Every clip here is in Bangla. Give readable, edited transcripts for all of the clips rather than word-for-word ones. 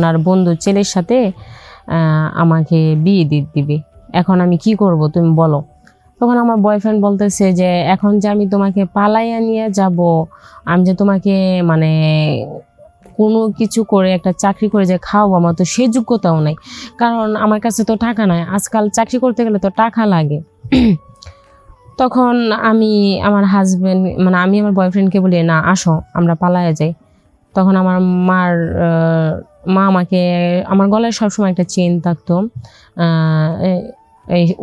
ওনার বন্ধু ছেলের সাথে আমাকে বিয়ে দিয়ে দিবে। এখন আমি কি করব তুমি বলো। তখন আমার বয়ফ্রেন্ড বলতেছে যে এখন যে আমি তোমাকে পালাইয়া নিয়ে যাব, আমি যে তোমাকে মানে কোনো কিছু করে একটা চাকরি করে যে খাওয়াবো, আমার তো সে যোগ্যতাও নাই, কারণ আমার কাছে তো টাকা নাই। আজকাল চাকরি করতে গেলে তো টাকা লাগে। তখন আমি আমার হাজবেন্ড মানে আমি আমার বয়ফ্রেন্ডকে বলি না আসো আমরা পালাইয়া যাই। তখন আমার মা আমাকে, আমার গলায় সবসময় একটা চেন থাকতো,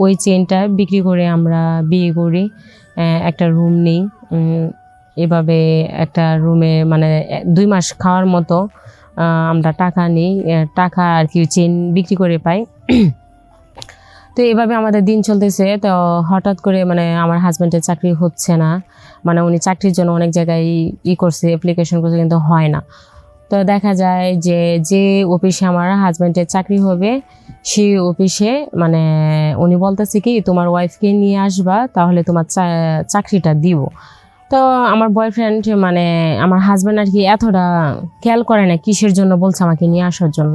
ওই চেনটা বিক্রি করে আমরা বিয়ে করি, একটা রুম নিই। এভাবে একটা রুমে মানে 2 মাস খাওয়ার মতো আমরা টাকা নিই, টাকা আর কি চেন বিক্রি করে পাই। তো এভাবে আমাদের দিন চলতেছে। তো হঠাৎ করে মানে আমার হাজব্যান্ডের চাকরি হচ্ছে না, মানে উনি চাকরির জন্য অনেক জায়গায় করছে, অ্যাপ্লিকেশন করছে, কিন্তু হয় না। তো দেখা যায় যে যে অফিসে আমার হাজব্যান্ডের চাকরি হবে সেই অফিসে মানে উনি বলতেছে কি তোমার ওয়াইফকে নিয়ে আসবা, তাহলে তোমার চাকরিটা দিব। তো আমার বয়ফ্রেন্ড মানে আমার হাজব্যান্ড আর কি এতটা খেয়াল করে না কিসের জন্য বলছে আমাকে নিয়ে আসার জন্য।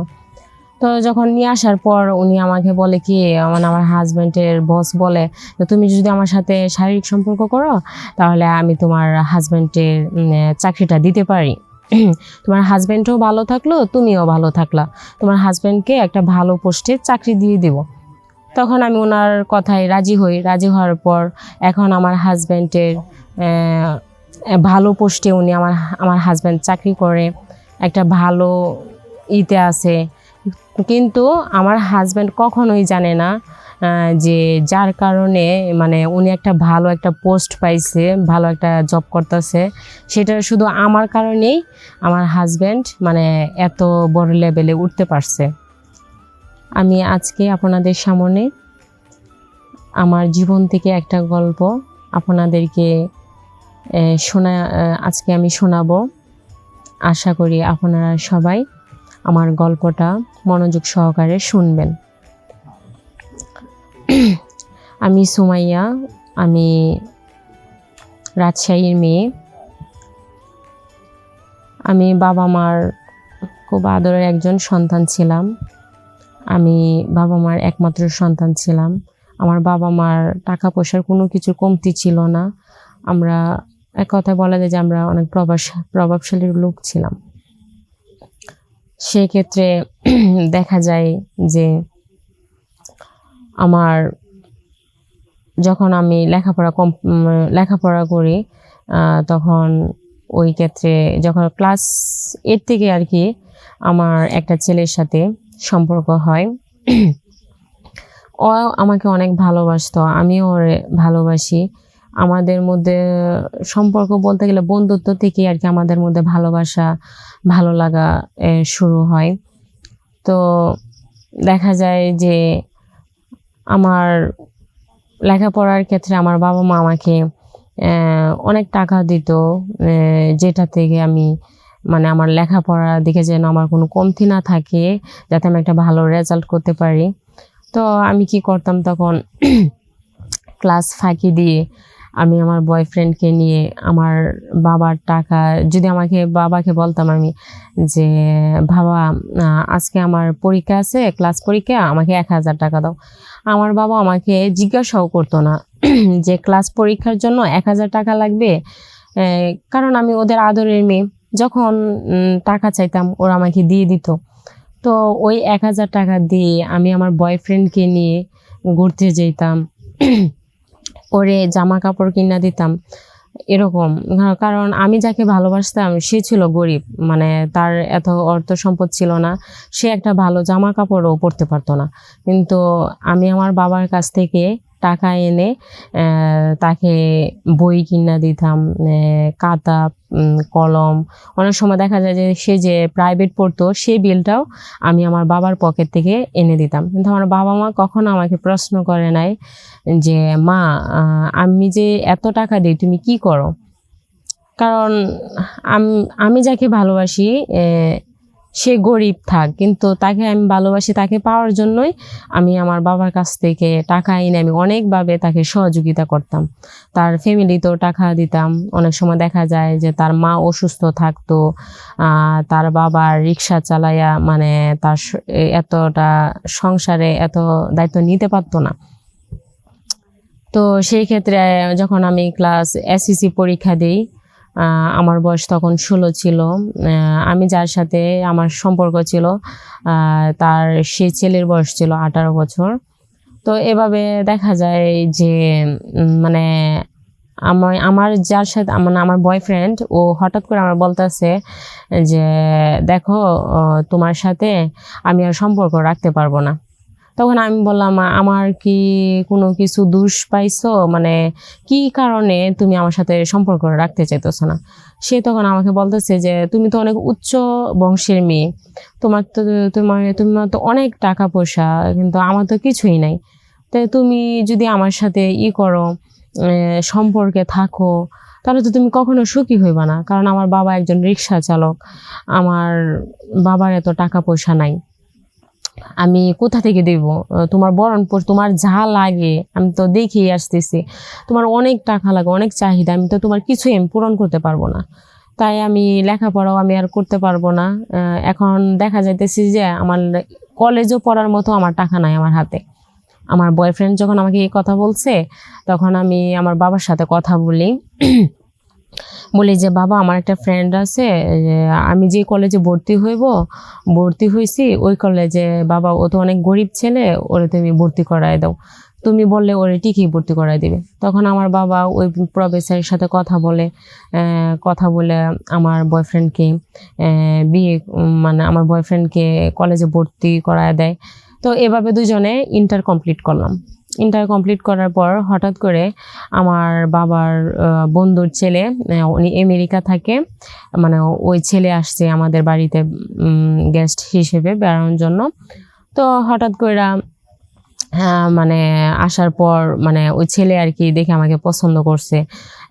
তো যখন নিয়ে আসার পর উনি আমাকে বলে কি মানে আমার হাজব্যান্ডের বস বলে তুমি যদি আমার সাথে শারীরিক সম্পর্ক করো তাহলে আমি তোমার হাজব্যান্ডের চাকরিটা দিতে পারি। তোমার হাজব্যান্ডও ভালো থাকলো, তুমিও ভালো থাকলা, তোমার হাজব্যান্ডকে একটা ভালো পোস্টে চাকরি দিয়ে দেব। তখন আমি ওনার কথায় রাজি হই। রাজি হওয়ার পর এখন আমার হাজব্যান্ডের ভালো পোস্টে উনি আমার হাজব্যান্ড চাকরি করে, একটা ভালো ইতে আছে। কিন্তু আমার হাজব্যান্ড কখনোই জানে না যে যার কারণে মানে উনি একটা ভালো একটা পোস্ট পাইছে, ভালো একটা জব করতেছে, সেটা শুধু আমার কারণেই আমার হাজব্যান্ড মানে এত বড় লেভেলে উঠতে পারছে। আমি আজকে আপনাদের সামনে আমার জীবন থেকে একটা গল্প আপনাদেরকে আজকে আমি শোনাবো। আশা করি আপনারা সবাই আমার গল্পটা মনোযোগ সহকারে শুনবেন। আমি সুমাইয়া, আমি রাজশাহীর মেয়ে। আমি বাবা মার খুব আদরের একজন সন্তান ছিলাম। আমি বাবা মার একমাত্র সন্তান ছিলাম। আমার বাবা মার টাকা পয়সার কোনো কিছু কমতি ছিল না। আমরা এক কথায় বলা যায় যে আমরা অনেক প্রভাবশালী লোক ছিলাম। সেক্ষেত্রে দেখা যায় যে আমার যখন আমি লেখাপড়া করি তখন ওই ক্ষেত্রে যখন ক্লাস 8 থেকে আর কি আমার একটা ছেলের সাথে সম্পর্ক হয়। ও আমাকে অনেক ভালোবাসতো, আমিও ওরে ভালোবাসি। আমাদের মধ্যে সম্পর্ক বলতে গেলে বন্ধুত্ব থেকে আর কি আমাদের মধ্যে ভালোবাসা ভালো লাগা শুরু হয়। তো দেখা যায় যে আমার লেখাপড়ার ক্ষেত্রে আমার বাবা মা আমাকে অনেক টাকা দিত, যেটা থেকে আমি মানে আমার লেখাপড়ার দিকে যেন আমার কোনো কমতি না থাকে, যাতে আমি একটা ভালো রেজাল্ট করতে পারি। তো আমি কি করতাম তখন ক্লাস ফাঁকি দিয়ে আমি আমার বয়ফ্রেন্ডকে নিয়ে আমার বাবার টাকা, যদি বাবাকে বলতাম আমি যে বাবা আজকে আমার পরীক্ষা আছে, ক্লাস পরীক্ষা, আমাকে 1000 টাকা দাও, আমার বাবা আমাকে জিজ্ঞাসাও করতো না যে ক্লাস পরীক্ষার জন্য 1000 টাকা লাগবে, কারণ আমি ওদের আদরের মেয়ে। যখন টাকা চাইতাম ওরা আমাকে দিয়ে দিত। তো ওই 1000 টাকা দিয়ে আমি আমার বয়ফ্রেন্ডকে নিয়ে ঘুরতে যেতাম, ওরে জামা কাপড় কিনা দিতাম এরকম। কারণ আমি যাকে ভালোবাসতাম সে ছিল গরিব, মানে তার এত অর্থ সম্পদ ছিল না, সে একটা ভালো জামা কাপড়ও পরতে পারতো না। কিন্তু আমি আমার বাবার কাছ থেকে টাকা এনে তাকে বই কিনা দিতাম, খাতা কলম। অনেক সময় দেখা যায় যে সে যে প্রাইভেট পড়তো সেই বিলটাও আমি আমার বাবার পকেট থেকে এনে দিতাম। কিন্তু আমার বাবা মা কখনো আমাকে প্রশ্ন করে নাই যে মা আমি যে এত টাকা দিই তুমি কি করো। কারণ আমি যাকে ভালোবাসি সে গরিব থাক, কিন্তু তাকে আমি ভালোবাসি, তাকে পাওয়ার জন্যই আমি আমার বাবার কাছ থেকে টাকা এনে আমি অনেকভাবে তাকে সহযোগিতা করতাম। তার ফ্যামিলিতেও টাকা দিতাম। অনেক সময় দেখা যায় যে তার মা অসুস্থ থাকতো, তার বাবা রিক্সা চালাইয়া মানে তার এতটা সংসারে এত দায়িত্ব নিতে পারতো না। তো সেই ক্ষেত্রে যখন আমি ক্লাস এসএসসি পরীক্ষা দিই, আমার বয়স তখন 16 ছিল। আমি যার সাথে আমার সম্পর্ক ছিল তার সেই ছেলের বয়স ছিল 18 বছর। তো এভাবে দেখা যায় যে মানে আমার যার সাথে মানে আমার বয়ফ্রেন্ড, ও হঠাৎ করে আমার বলতেছে যে দেখো, তোমার সাথে আমি আর সম্পর্ক রাখতে পারবো না। তখন আমি বললাম, আমার কি কোনো কিছু দোষ পাইছো, মানে কি কারণে তুমি আমার সাথে সম্পর্ক রাখতে চাইতেছো না? সে তখন আমাকে বলতেছে যে তুমি তো অনেক উচ্চ বংশের মেয়ে, তোমার তো অনেক টাকা পয়সা, কিন্তু আমার তো কিছুই নাই। তাই তুমি যদি আমার সাথে করো, সম্পর্কে থাকো, তাহলে তো তুমি কখনো সুখী হইবা না। কারণ আমার বাবা একজন রিক্সা চালক, আমার বাবার এত টাকা পয়সা নাই, আমি কোথা থেকে দেব? তোমার তোমার যা লাগে আমি তো দেখেই আসতেছি, তোমার অনেক টাকা লাগে, অনেক চাহিদা, আমি তো তোমার কিছুই আমি পূরণ করতে পারবো না। তাই আমি লেখাপড়াও আমি আর করতে পারবো না। এখন দেখা যাইতেছি যে আমার কলেজও পড়ার মতো আমার টাকা নাই আমার হাতে। আমার বয়ফ্রেন্ড যখন আমাকে এই কথা বলছে, তখন আমি আমার বাবার সাথে কথা বলি যে বাবা, আমার একটা ফ্রেন্ড আছে, আমি যে কলেজে ভর্তি হয়েছি ওই কলেজে, বাবা ও তো অনেক গরিব ছেলে, ওরে তুমি ভর্তি করায় দাও, তুমি বললে ওরে ঠিকই ভর্তি করায় দিবে। তখন আমার বাবা ওই প্রফেসরের সাথে কথা বলে আমার বয়ফ্রেন্ডকে আমার বয়ফ্রেন্ডকে কলেজে ভর্তি করায় দেয়। তো এভাবে দুজনে ইন্টার কমপ্লিট করার পর হঠাৎ করে আমার বাবার বন্ধুর ছেলে, উনি আমেরিকা থাকে, মানে ওই ছেলে আসছে আমাদের বাড়িতে গেস্ট হিসেবে বেড়ানোর জন্য। তো হঠাৎ করে মানে আসার পর মানে ওই ছেলে আর কি দেখে আমাকে পছন্দ করছে।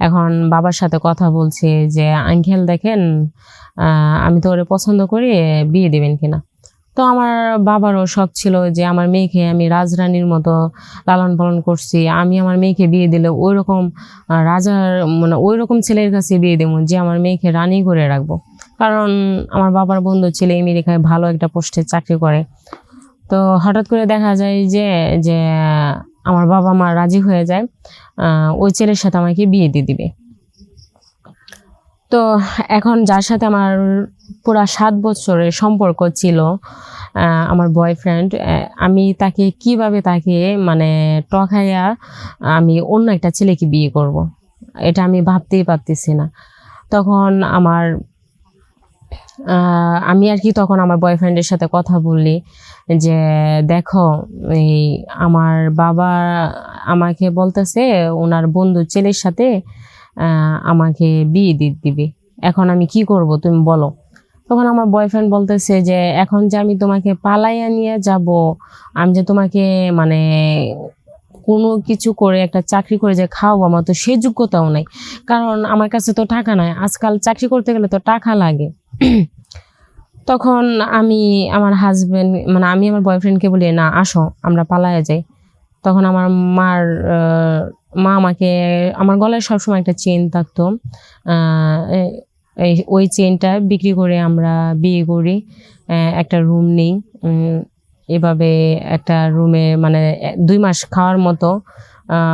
এখন বাবার সাথে কথা বলছে যে আঙ্কেল দেখেন, আমি তো ওরে পছন্দ করি, বিয়ে দেবেন কিনা? তো আমার বাবারও শখ ছিল যে আমার মেয়েকে আমি রাজরানীর মতো লালন পালন করছি, আমি আমার মেয়েকে বিয়ে দিলে ওই রকম রাজার মানে ওই রকম ছেলের কাছে বিয়ে দেবো যে আমার মেয়েকে রানী করে রাখবো। কারণ আমার বাবার বন্ধু ছেলে আমেরিকায় ভালো একটা পোস্টে চাকরি করে। তো হঠাৎ করে দেখা যায় যে যে আমার বাবা মা রাজি হয়ে যায়, ওই ছেলের সাথে আমাকে বিয়ে দিয়ে দিবে। তো এখন যার সাথে আমার পুরা 7 বছরের সম্পর্ক ছিল, আমার বয়ফ্রেন্ড, আমি তাকে কিভাবে তাকে মানে টকাইয়া আমি অন্য একটা ছেলেকে বিয়ে করব, এটা আমি ভাবতেই পারতেছি না। তখন আমি আর কি তখন আমার বয়ফ্রেন্ডের সাথে কথা বললি যে দেখো, এই আমার বাবা আমাকে বলতেছে ওনার বন্ধু ছেলের সাথে আমাকে বিয়ে দিবে, এখন আমি কি করব তুমি বলো? তখন আমার বয়ফ্রেন্ড বলতেছে যে এখন যে আমি তোমাকে পালাইয়া নিয়ে যাব, আমি যে তোমাকে মানে কোনো কিছু করে একটা চাকরি করে যে খাওয়াবো, আমার তো সে যোগ্যতাও নাই, কারণ আমার কাছে তো টাকা নাই, আজকাল চাকরি করতে গেলে তো টাকা লাগে। তখন আমি আমার বয়ফ্রেন্ডকে বলি, না আসো আমরা পালায়া যাই। তখন আমার মা আমাকে, আমার গলায় সবসময় একটা চেন থাকতো, ওই চেনটা বিক্রি করে আমরা বিয়ে করি, একটা রুম নেই। এভাবে একটা রুমে মানে 2 মাস খাওয়ার মতো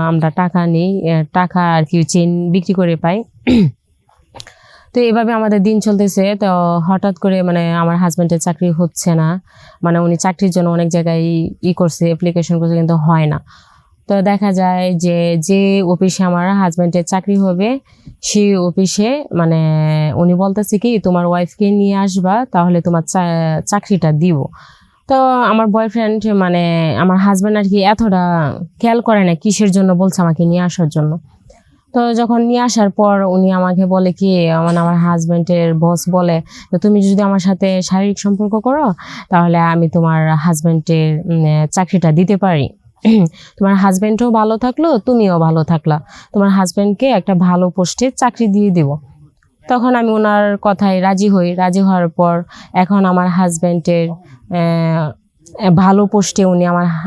আমরা টাকা নিই, টাকা আর কি চেন বিক্রি করে পাই। তো এভাবে আমাদের দিন চলতেছে। তো হঠাৎ করে মানে আমার হাজব্যান্ডের চাকরি হচ্ছে না, মানে উনি চাকরির জন্য অনেক জায়গায় করছে, অ্যাপ্লিকেশন করছে, কিন্তু হয় না। তো দেখা যায় যে যে অফিসে আমার হাজব্যান্ডের চাকরি হবে সেই অফিসে মানে উনি বলতেছে কি তোমার ওয়াইফকে নিয়ে আসবা, তাহলে তোমার চাকরিটা দিব। তো আমার বয়ফ্রেন্ড মানে আমার হাজব্যান্ড আর কি এতটা খেয়াল করে না কিসের জন্য বলছে আমাকে নিয়ে আসার জন্য। তো যখন নিয়ে আসার পর উনি আমাকে বলে কি, মানে আমার হাজব্যান্ডের বস বলে, তুমি যদি আমার সাথে শারীরিক সম্পর্ক করো তাহলে আমি তোমার হাজব্যান্ডের চাকরিটা দিতে পারি, তোমার হাজব্যান্ডও ভালো থাকলো, তুমিও ভালো থাকলা, তোমার হাজব্যান্ডকে একটা ভালো পোস্টে চাকরি দিয়ে দিব। তখন আমি ওনার কথায় রাজি হই। রাজি হওয়ার পর এখন আমার হাজব্যান্ডের ভালো পোস্টে উনি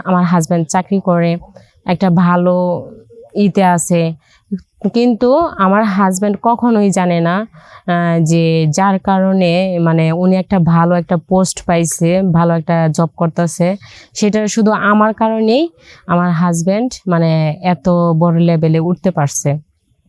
আমার হাজব্যান্ড চাকরি করে, একটা ভালো ইতে আছে। কিন্তু আমার হাজব্যান্ড কখনোই জানে না যে যার কারণে মানে উনি একটা ভালো একটা পোস্ট পাইছে, ভালো একটা জব করতেছে, সেটা শুধু আমার কারণেই আমার হাজব্যান্ড মানে এত বড় লেভেলে উঠতে পারছে।